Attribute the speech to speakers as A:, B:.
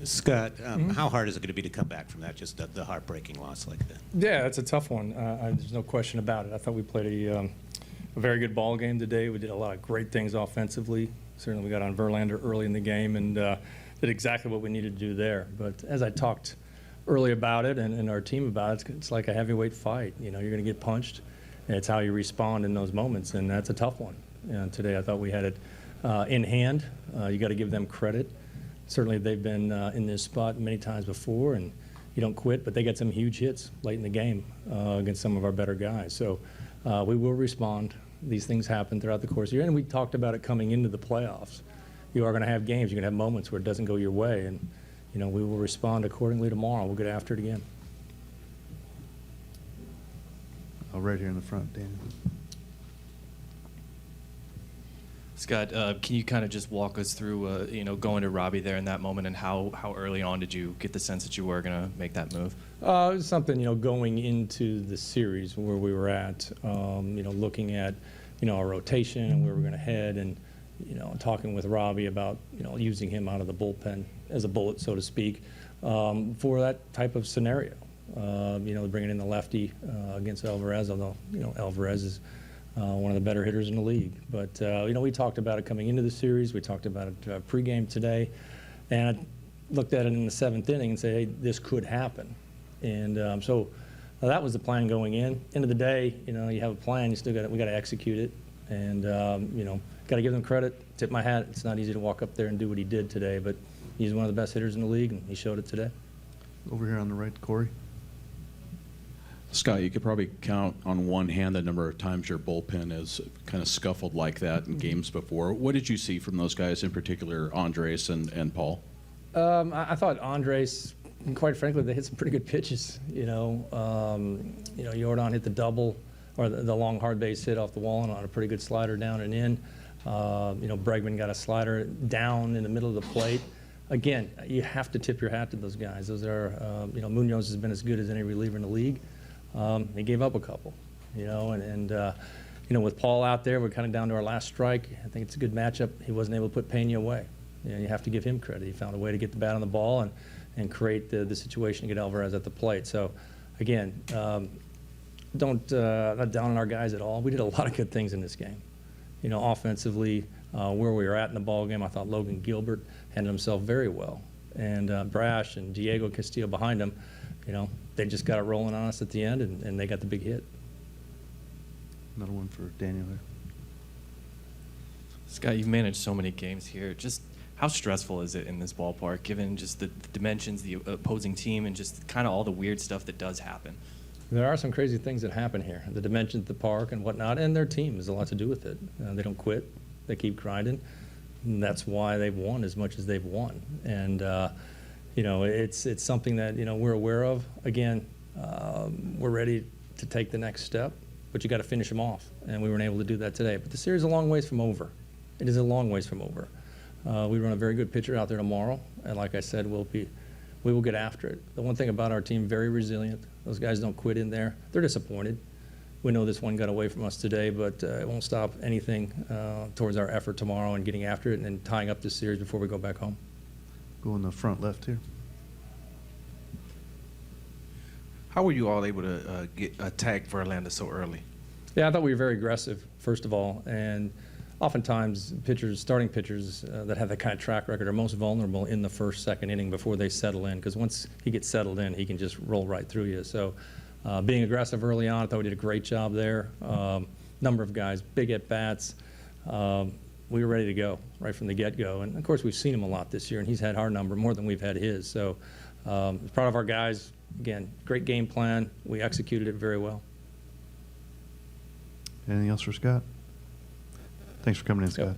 A: Scott, how hard is it going to be to come back from that, just the heartbreaking loss like that?
B: Yeah, it's a tough one. There's no question about it. I thought we played a very good ball game today. We did a lot of great things offensively. Certainly we got on Verlander early in the game and did exactly what we needed to do there. But as I talked early about it and our team about it, it's like a heavyweight fight. You know, you're going to get punched, and it's how you respond in those moments, and that's a tough one. And today I thought we had it in hand. You got to give them credit. Certainly they've been in this spot many times before, and you don't quit, but they got some huge hits late in the game against some of our better guys. So we will respond. These things happen throughout the course of the year, and we talked about it coming into the playoffs. You are going to have games. You're going to have moments where it doesn't go your way, and you know we will respond accordingly tomorrow. We'll get after it again.
C: Right here in the front, Daniel.
D: Scott, can you kind of just walk us through, you know, going to Robbie there in that moment, and how early on did you get the sense that you were going to make that move?
B: It was something, you know, going into the series where we were at, you know, looking at, you know, our rotation and where we're going to head, and, you know, talking with Robbie about, you know, using him out of the bullpen as a bullet, so to speak, for that type of scenario. You know, bringing in the lefty against Alvarez, although, you know, Alvarez is one of the better hitters in the league. But, you know, we talked about it coming into the series. We talked about it pregame today. And I looked at it in the 7th inning and said, hey, this could happen. And so that was the plan going in. End of the day, you know, you have a plan. You still got we got to execute it. And, you know, got to give them credit. Tip my hat. It's not easy to walk up there and do what he did today. But he's one of the best hitters in the league, and he showed it today.
C: Over here on the right, Corey.
E: Scott, you could probably count on one hand the number of times your bullpen has kind of scuffled like that in games before. What did you see from those guys, in particular Andres and Paul?
B: I thought Andres, quite frankly, they hit some pretty good pitches. You know, Jordan hit the double, or the long hard base hit off the wall and on a pretty good slider down and in. You know, Bregman got a slider down in the middle of the plate. Again, you have to tip your hat to those guys. Those are, you know, Munoz has been as good as any reliever in the league. He gave up a couple, you know, and you know, with Paul out there, we're kind of down to our last strike. I think it's a good matchup. He wasn't able to put Pena away. You know, you have to give him credit. He found a way to get the bat on the ball and create the situation to get Alvarez at the plate. So, again, not down on our guys at all. We did a lot of good things in this game. You know, offensively, where we were at in the ball game, I thought Logan Gilbert handled himself very well, and Brash and Diego Castillo behind him. You know, they just got it rolling on us at the end, and they got the big hit.
C: Another one for Daniel there.
D: Scott, you've managed so many games here. Just how stressful is it in this ballpark, given just the dimensions, the opposing team, and just kind of all the weird stuff that does happen?
B: There are some crazy things that happen here. The dimensions of the park and whatnot, and their team has a lot to do with it. They don't quit. They keep grinding. And that's why they've won as much as they've won. And you know, it's something that, you know, we're aware of. Again, we're ready to take the next step, but you got to finish them off, and we weren't able to do that today. But the series is a long ways from over. It is a long ways from over. We run a very good pitcher out there tomorrow, and like I said, we will get after it. The one thing about our team, very resilient. Those guys don't quit in there. They're disappointed. We know this one got away from us today, but it won't stop anything towards our effort tomorrow and getting after it and tying up this series before we go back home.
C: Go in the front left here.
F: How were you all able to attack Verlander so early?
B: Yeah, I thought we were very aggressive, first of all, and oftentimes starting pitchers that have that kind of track record are most vulnerable in the first, second inning before they settle in, because once he gets settled in, he can just roll right through you. So being aggressive early on, I thought we did a great job there. Number of guys, big at-bats. We were ready to go right from the get-go. And, of course, we've seen him a lot this year, and he's had our number more than we've had his. So proud of our guys. Again, great game plan. We executed it very well.
C: Anything else for Scott? Thanks for coming in, Scott.
B: Yep.